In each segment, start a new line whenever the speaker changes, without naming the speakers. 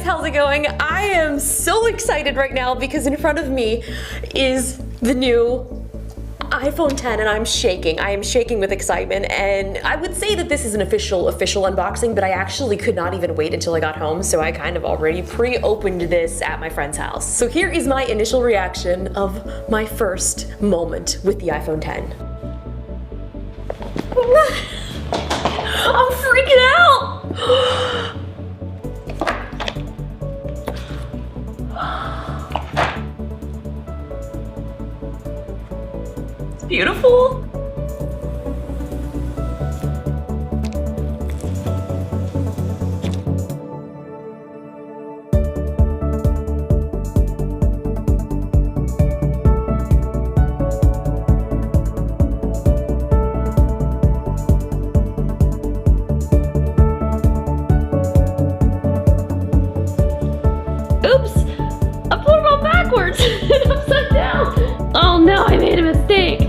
guys, how's it going? I am so excited right now because in front of me is the new iPhone 10 and I'm shaking. I am shaking with excitement, and I would say that this is an official unboxing, but I actually could not even wait until I got home, so I kind of already pre-opened this at my friend's house. So here is my initial reaction of my first moment with the iPhone 10. I'm freaking out! It's beautiful. Oops! I put it on backwards and upside down. Oh no, I made a mistake.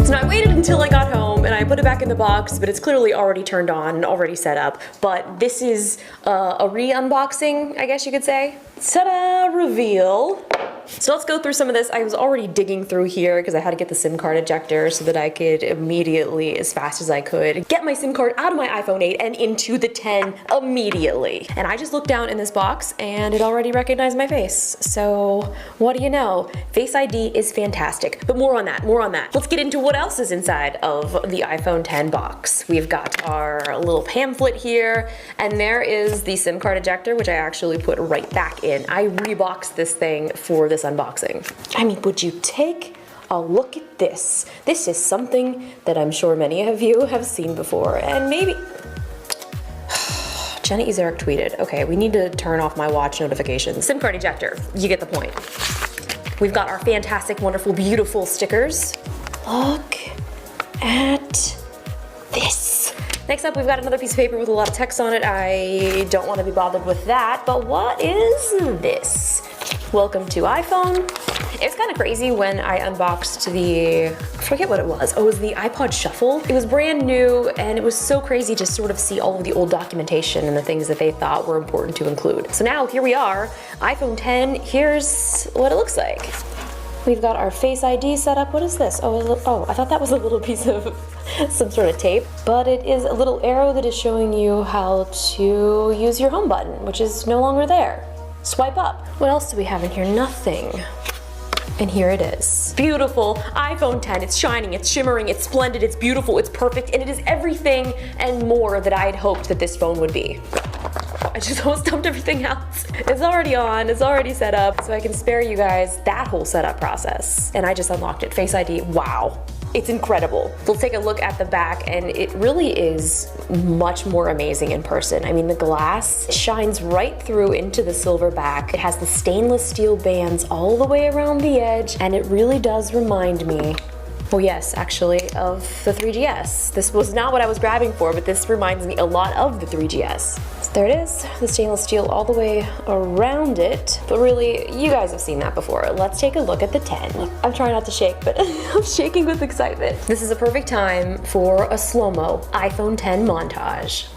So I waited until I got home and I put it back in the box, but it's clearly already turned on and already set up. But this is a re-unboxing, I guess you could say. Ta-da! Reveal. So let's go through some of this. I was already digging through here because I had to get the SIM card ejector so that I could immediately, as fast as I could, get my SIM card out of my iPhone 8 and into the 10 immediately. And I just looked down in this box and it already recognized my face. So what do you know? Face ID is fantastic. But more on that, more on that. Let's get into what else is inside of the iPhone 10 box. We've got our little pamphlet here, and there is the SIM card ejector, which I actually put right back in. I reboxed this thing for this unboxing. I mean, would you take a look at this? This is something that I'm sure many of you have seen before, and maybe... Jenna Ezerick tweeted, okay, we need to turn off my watch notifications. SIM card ejector, you get the point. We've got our fantastic, wonderful, beautiful stickers. Look at this. Next up, we've got another piece of paper with a lot of text on it. I don't want to be bothered with that, but what is this? Welcome to iPhone. It's kind of crazy when I unboxed the, I forget what it was. Oh, it was the iPod Shuffle. It was brand new, and it was so crazy to sort of see all of the old documentation and the things that they thought were important to include. So now, here we are, iPhone 10. Here's what it looks like. We've got our Face ID set up. What is this? Oh, I thought that was a little piece of some sort of tape, but it is a little arrow that is showing you how to use your home button, which is no longer there. Swipe up. What else do we have in here? Nothing. And here it is. Beautiful iPhone 10. It's shining, it's shimmering, it's splendid, it's beautiful, it's perfect, and it is everything and more that I had hoped that this phone would be. I just almost dumped everything else. It's already on, it's already set up, so I can spare you guys that whole setup process. And I just unlocked it. Face ID, wow. It's incredible. We'll take a look at the back, and it really is much more amazing in person. I mean, the glass shines right through into the silver back. It has the stainless steel bands all the way around the edge, and it really does remind me, oh yes, actually, of the 3GS. This was not what I was grabbing for, but this reminds me a lot of the 3GS. So there it is, the stainless steel all the way around it. But really, you guys have seen that before. Let's take a look at the 10. I'm trying not to shake, but I'm shaking with excitement. This is a perfect time for a slow-mo iPhone 10 montage.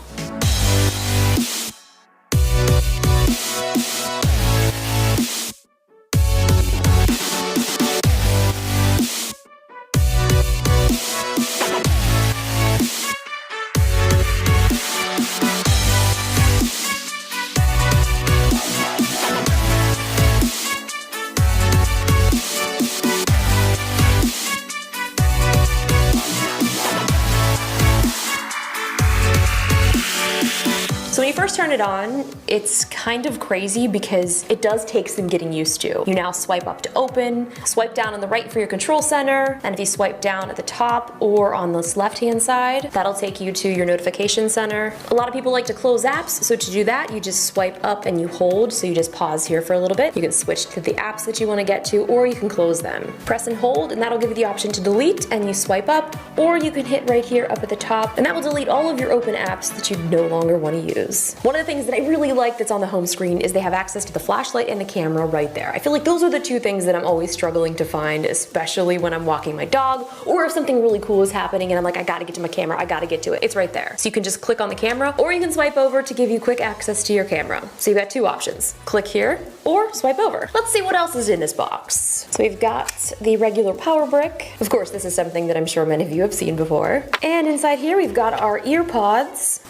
So when you first turn it on, it's kind of crazy because it does take some getting used to. You now swipe up to open, swipe down on the right for your control center, and if you swipe down at the top or on this left-hand side, that'll take you to your notification center. A lot of people like to close apps, so to do that, you just swipe up and you hold, so you just pause here for a little bit. You can switch to the apps that you want to get to, or you can close them. Press and hold, and that'll give you the option to delete, and you swipe up or you can hit right here up at the top, and that will delete all of your open apps that you no longer want to use. One of the things that I really like that's on the home screen is they have access to the flashlight and the camera right there. I feel like those are the two things that I'm always struggling to find, especially when I'm walking my dog, or if something really cool is happening and I'm like, I gotta get to my camera, I gotta get to it. It's right there. So you can just click on the camera, or you can swipe over to give you quick access to your camera. So you've got two options. Click here, or swipe over. Let's see what else is in this box. So we've got the regular power brick. Of course, this is something that I'm sure many of you have seen before. And inside here, we've got our ear pods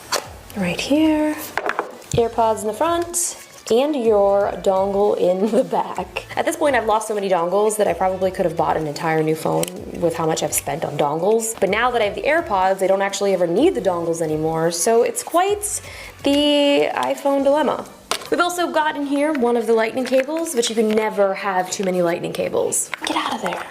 right here. Ear pods in the front, and your dongle in the back. At this point, I've lost so many dongles that I probably could have bought an entire new phone with how much I've spent on dongles. But now that I have the AirPods, I don't actually ever need the dongles anymore, so it's quite the iPhone dilemma. We've also got in here one of the lightning cables, but you can never have too many lightning cables. Get out of there.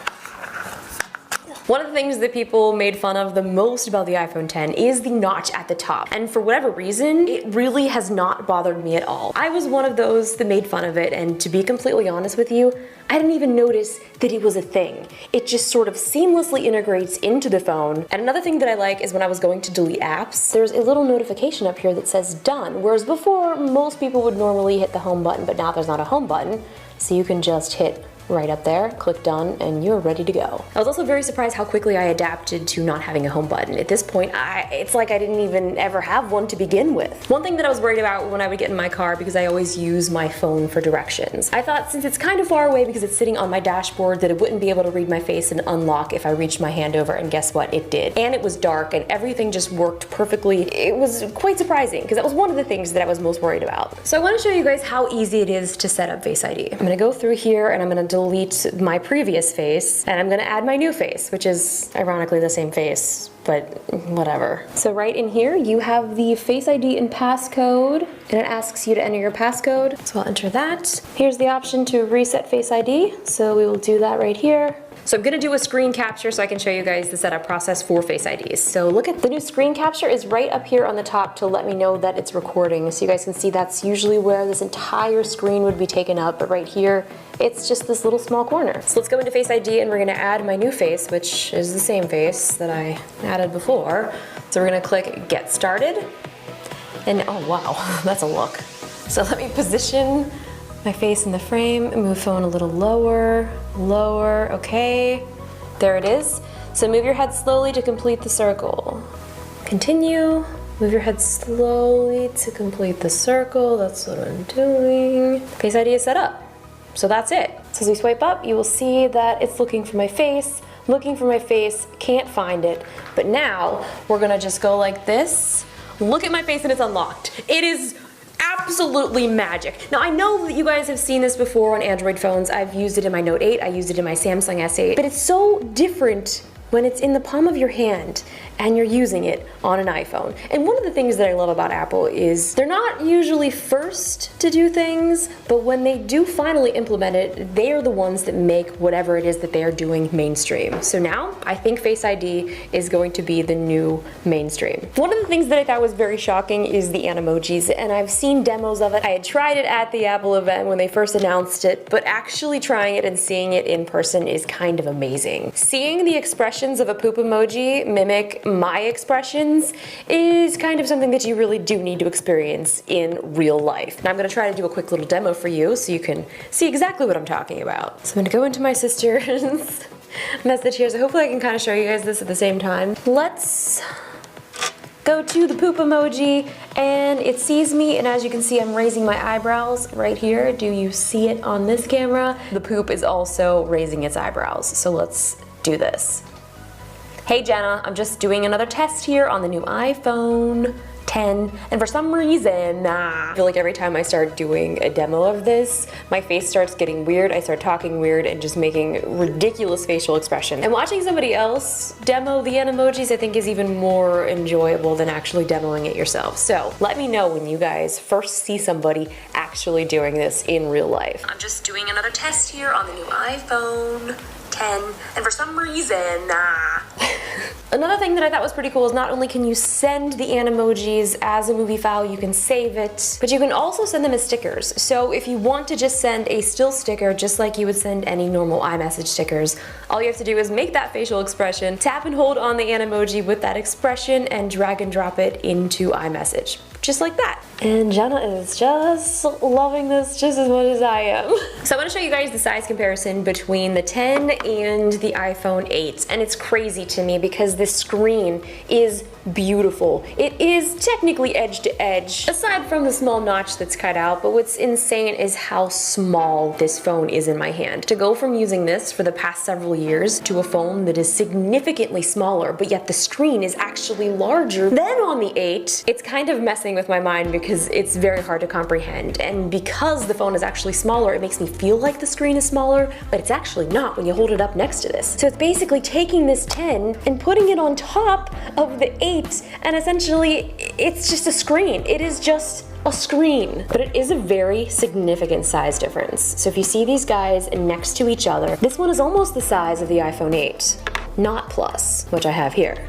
One of the things that people made fun of the most about the iPhone X is the notch at the top. And for whatever reason, it really has not bothered me at all. I was one of those that made fun of it, and to be completely honest with you, I didn't even notice that it was a thing. It just sort of seamlessly integrates into the phone. And another thing that I like is when I was going to delete apps, there's a little notification up here that says done, whereas before, most people would normally hit the home button, but now there's not a home button, so you can just hit right up there, click done, and you're ready to go. I was also very surprised how quickly I adapted to not having a home button. At this point, it's like I didn't even ever have one to begin with. One thing that I was worried about when I would get in my car, because I always use my phone for directions, I thought since it's kind of far away because it's sitting on my dashboard that it wouldn't be able to read my face and unlock if I reached my hand over, and guess what? It did. And it was dark and everything just worked perfectly. It was quite surprising because that was one of the things that I was most worried about. So I want to show you guys how easy it is to set up Face ID. I'm gonna go through here and I'm gonna delete my previous face, and I'm gonna add my new face, which is ironically the same face, but whatever. So right in here, you have the Face ID and passcode, and it asks you to enter your passcode. So I'll enter that. Here's the option to reset Face ID, so we will do that right here. So I'm gonna do a screen capture so I can show you guys the setup process for Face IDs. So look at the new screen capture is right up here on the top to let me know that it's recording. So you guys can see that's usually where this entire screen would be taken up, but right here, it's just this little small corner. So let's go into Face ID and we're gonna add my new face, which is the same face that I added before. So we're gonna click Get Started. And oh wow, that's a look. So let me position my face in the frame, move phone a little lower, lower, okay. There it is. So move your head slowly to complete the circle. Continue, move your head slowly to complete the circle. That's what I'm doing. Face ID is set up. So that's it. So as we swipe up, you will see that it's looking for my face, can't find it. But now we're gonna just go like this. Look at my face and it's unlocked. It is absolutely magic. Now I know that you guys have seen this before on Android phones. I've used it in my Note 8, I used it in my Samsung S8, but it's so different when it's in the palm of your hand and you're using it on an iPhone. And one of the things that I love about Apple is they're not usually first to do things, but when they do finally implement it, they are the ones that make whatever it is that they are doing mainstream. So now I think Face ID is going to be the new mainstream. One of the things that I thought was very shocking is the Animojis, and I've seen demos of it. I had tried it at the Apple event when they first announced it, but actually trying it and seeing it in person is kind of amazing. Seeing the expressions of a poop emoji mimic my expressions is kind of something that you really do need to experience in real life. Now I'm gonna try to do a quick little demo for you so you can see exactly what I'm talking about. So I'm gonna go into my sister's message here, so hopefully I can kind of show you guys this at the same time. Let's go to the poop emoji, and it sees me, and as you can see, I'm raising my eyebrows right here. Do you see it on this camera? The poop is also raising its eyebrows, so let's do this. Hey Jenna, I'm just doing another test here on the new iPhone X, and for some reason, I feel like every time I start doing a demo of this, my face starts getting weird, I start talking weird and just making ridiculous facial expressions. And watching somebody else demo the Animojis I think is even more enjoyable than actually demoing it yourself. So let me know when you guys first see somebody actually doing this in real life. I'm just doing another test here on the new iPhone
10, and for some reason,
Another thing that I thought was pretty cool is not only can you send the Animojis as a movie file, you can save it, but you can also send them as stickers. So if you want to just send a still sticker, just like you would send any normal iMessage stickers, all you have to do is make that facial expression, tap and hold on the Animoji with that expression, and drag and drop it into iMessage. Just like that. And Jenna is just loving this just as much as I am. So I want to show you guys the size comparison between the 10 and the iPhone 8. And it's crazy to me because this screen is beautiful. It is technically edge to edge, aside from the small notch that's cut out, but what's insane is how small this phone is in my hand. To go from using this for the past several years to a phone that is significantly smaller, but yet the screen is actually larger than on the 8, it's kind of messing with my mind because it's very hard to comprehend. And because the phone is actually smaller, it makes me feel like the screen is smaller, but it's actually not when you hold it up next to this. So it's basically taking this 10 and putting it on top of the 8, and essentially it's just a screen. It is just a screen. But it is a very significant size difference. So if you see these guys next to each other, this one is almost the size of the iPhone 8, not Plus, which I have here.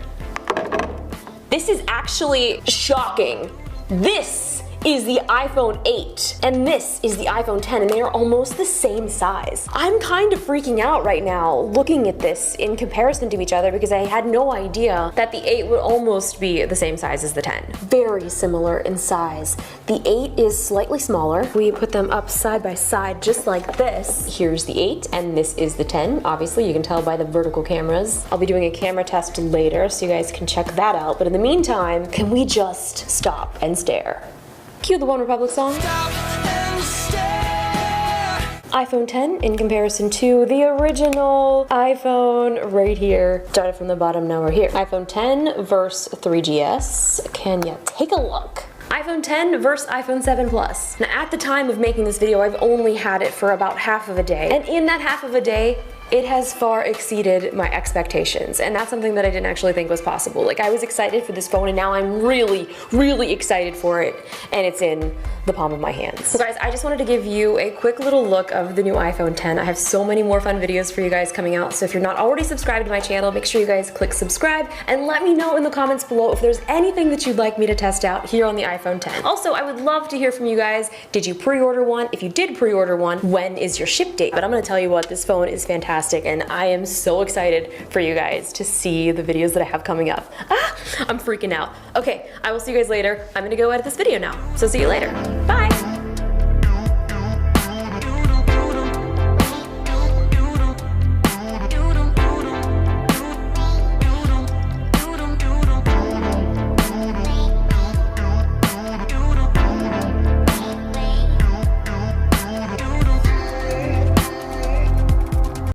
This is actually shocking. This is the iPhone 8 and this is the iPhone 10, and they are almost the same size. I'm kind of freaking out right now looking at this in comparison to each other because I had no idea that the 8 would almost be the same size as the 10. Very similar in size. The 8 is slightly smaller. We put them up side by side just like this. Here's the 8 and this is the 10. Obviously you can tell by the vertical cameras. I'll be doing a camera test later so you guys can check that out, but in the meantime, can we just stop and stare? Cue the One Republic song. iPhone 10 in comparison to the original iPhone right here. Started from the bottom, now we're here. iPhone 10 versus 3GS. Can you take a look? iPhone 10 versus iPhone 7 Plus. Now at the time of making this video, I've only had it for about half of a day. And in that half of a day, it has far exceeded my expectations, and that's something that I didn't actually think was possible. Like, I was excited for this phone, and now I'm really, really excited for it, and it's in the palm of my hands. So guys, I just wanted to give you a quick little look of the new iPhone 10. I have so many more fun videos for you guys coming out, so if you're not already subscribed to my channel, make sure you guys click subscribe, and let me know in the comments below if there's anything that you'd like me to test out here on the iPhone 10. Also, I would love to hear from you guys. Did you pre-order one? If you did pre-order one, when is your ship date? But I'm gonna tell you what, this phone is fantastic. And I am so excited for you guys to see the videos that I have coming up. I'm freaking out. Okay, I will see you guys later. I'm gonna go edit this video now. So see you later. Bye.